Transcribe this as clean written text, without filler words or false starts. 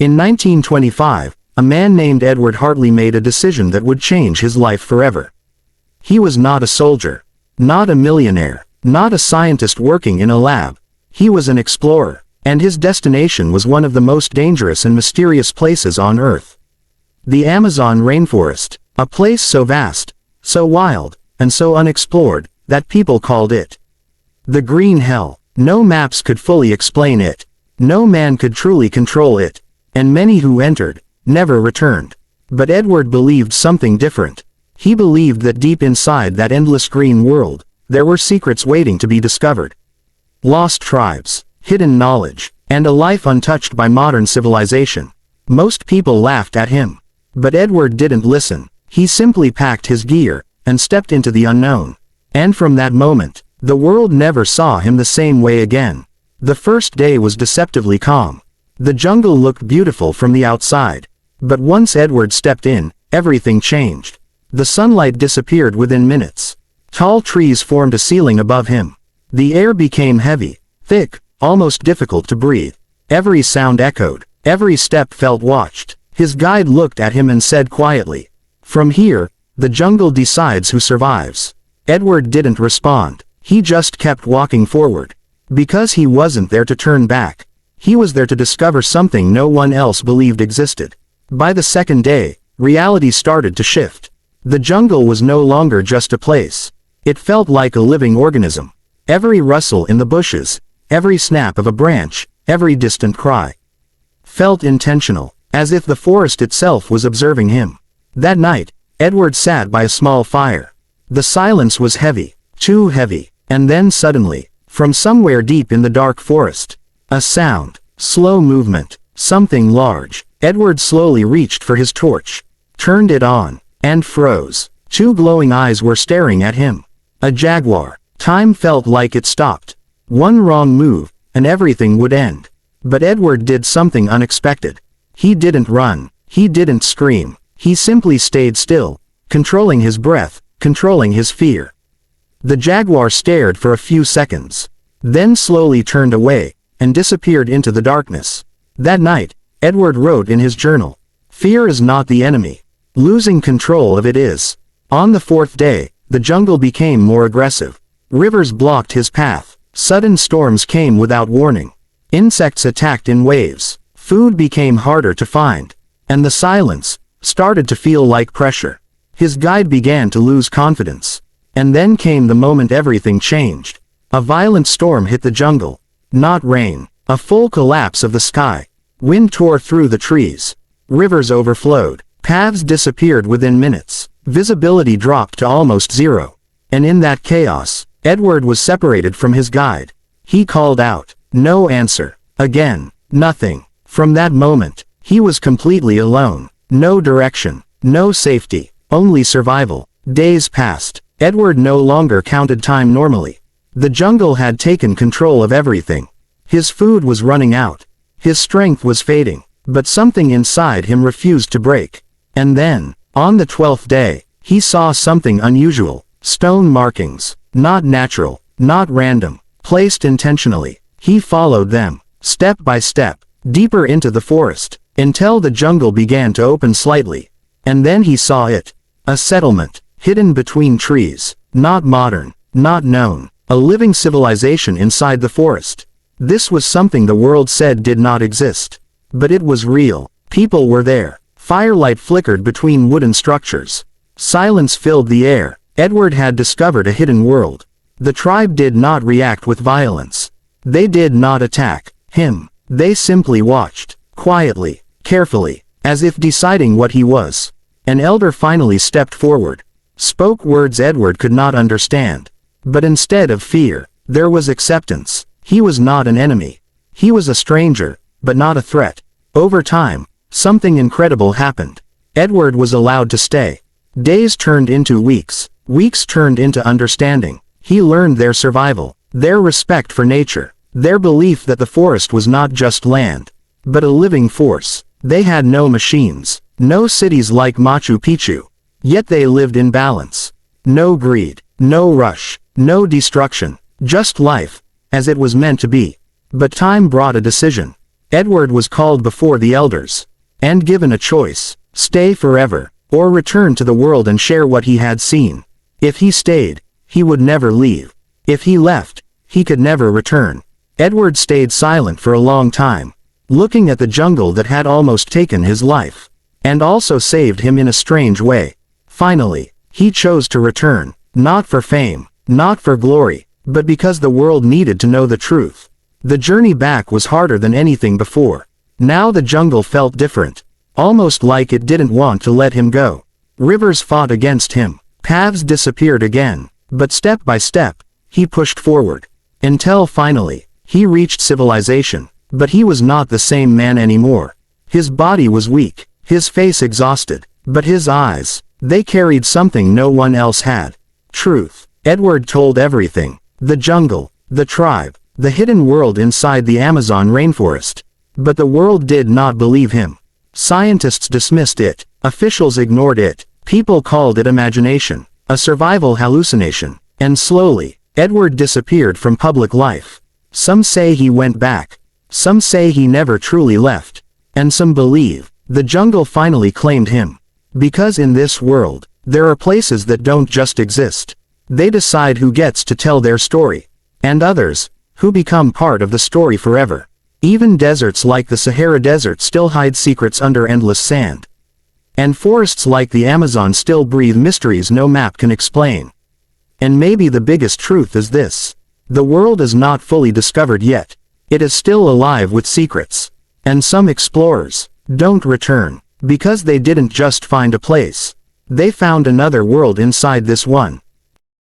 In 1925, a man named Edward Hartley made a decision that would change his life forever. He was not a soldier, not a millionaire, not a scientist working in a lab. He was an explorer, and his destination was one of the most dangerous and mysterious places on Earth. The Amazon rainforest, a place so vast, so wild, and so unexplored, that people called it the Green Hell. No maps could fully explain it. No man could truly control it, and many who entered never returned. But Edward believed something different. He believed that deep inside that endless green world, there were secrets waiting to be discovered. Lost tribes, hidden knowledge, and a life untouched by modern civilization. Most people laughed at him. But Edward didn't listen. He simply packed his gear and stepped into the unknown. And from that moment, the world never saw him the same way again. The first day was deceptively calm. The jungle looked beautiful from the outside. But once Edward stepped in, everything changed. The sunlight disappeared within minutes. Tall trees formed a ceiling above him. The air became heavy, thick, almost difficult to breathe. Every sound echoed. Every step felt watched. His guide looked at him and said quietly, "From here, the jungle decides who survives." Edward didn't respond. He just kept walking forward. Because he wasn't there to turn back. He was there to discover something no one else believed existed. By the second day, reality started to shift. The jungle was no longer just a place. It felt like a living organism. Every rustle in the bushes, every snap of a branch, every distant cry, felt intentional, as if the forest itself was observing him. That night, Edward sat by a small fire. The silence was heavy, too heavy, and then suddenly, from somewhere deep in the dark forest, a sound, slow movement, something large. Edward slowly reached for his torch, turned it on, and froze. Two glowing eyes were staring at him. A jaguar. Time felt like it stopped. One wrong move, and everything would end. But Edward did something unexpected. He didn't run. He didn't scream. He simply stayed still, controlling his breath, controlling his fear. The jaguar stared for a few seconds, then slowly turned away, and disappeared into the darkness. That night, Edward wrote in his journal, "Fear is not the enemy. Losing control of it is." On the fourth day, the jungle became more aggressive. Rivers blocked his path. Sudden storms came without warning. Insects attacked in waves. Food became harder to find. And the silence started to feel like pressure. His guide began to lose confidence. And then came the moment everything changed. A violent storm hit the jungle. Not rain. A full collapse of the sky. Wind tore through the trees. Rivers overflowed. Paths disappeared within minutes. Visibility dropped to almost zero. And in that chaos, Edward was separated from his guide. He called out. No answer. Again. Nothing. From that moment, he was completely alone. No direction. No safety. Only survival. Days passed. Edward no longer counted time normally. The jungle had taken control of everything. His food was running out. His strength was fading. But something inside him refused to break. And then, on the 12th day, he saw something unusual. Stone markings. Not natural. Not random. Placed intentionally. He followed them, step by step, deeper into the forest, until the jungle began to open slightly. And then he saw it. A settlement, hidden between trees. Not modern. Not known. A living civilization inside the forest. This was something the world said did not exist. But it was real. People were there. Firelight flickered between wooden structures. Silence filled the air. Edward had discovered a hidden world. The tribe did not react with violence. They did not attack him. They simply watched, quietly, carefully, as if deciding what he was. An elder finally stepped forward. Spoke words Edward could not understand. But instead of fear, there was acceptance. He was not an enemy. He was a stranger, but not a threat. Over time, something incredible happened. Edward was allowed to stay. Days turned into weeks. Weeks turned into understanding. He learned their survival, their respect for nature, their belief that the forest was not just land, but a living force. They had no machines, no cities like Machu Picchu. Yet they lived in balance. No greed, no rush, no destruction, just life, as it was meant to be. But time brought a decision. Edward was called before the elders, and given a choice: stay forever, or return to the world and share what he had seen. If he stayed, he would never leave. If he left, he could never return. Edward stayed silent for a long time, looking at the jungle that had almost taken his life, and also saved him in a strange way. Finally, he chose to return, not for fame, not for glory, but because the world needed to know the truth. The journey back was harder than anything before. Now the jungle felt different, almost like it didn't want to let him go. Rivers fought against him, paths disappeared again, but step by step, he pushed forward, until finally, he reached civilization. But he was not the same man anymore. His body was weak, his face exhausted, but his eyes, they carried something no one else had. Truth. Edward told everything: the jungle, the tribe, the hidden world inside the Amazon rainforest. But the world did not believe him. Scientists dismissed it, officials ignored it, people called it imagination, a survival hallucination, and slowly, Edward disappeared from public life. Some say he went back. Some say he never truly left. And some believe the jungle finally claimed him. Because in this world, there are places that don't just exist. They decide who gets to tell their story. And others, who become part of the story forever. Even deserts like the Sahara Desert still hide secrets under endless sand. And forests like the Amazon still breathe mysteries no map can explain. And maybe the biggest truth is this: the world is not fully discovered yet. It is still alive with secrets. And some explorers don't return, because they didn't just find a place. They found another world inside this one.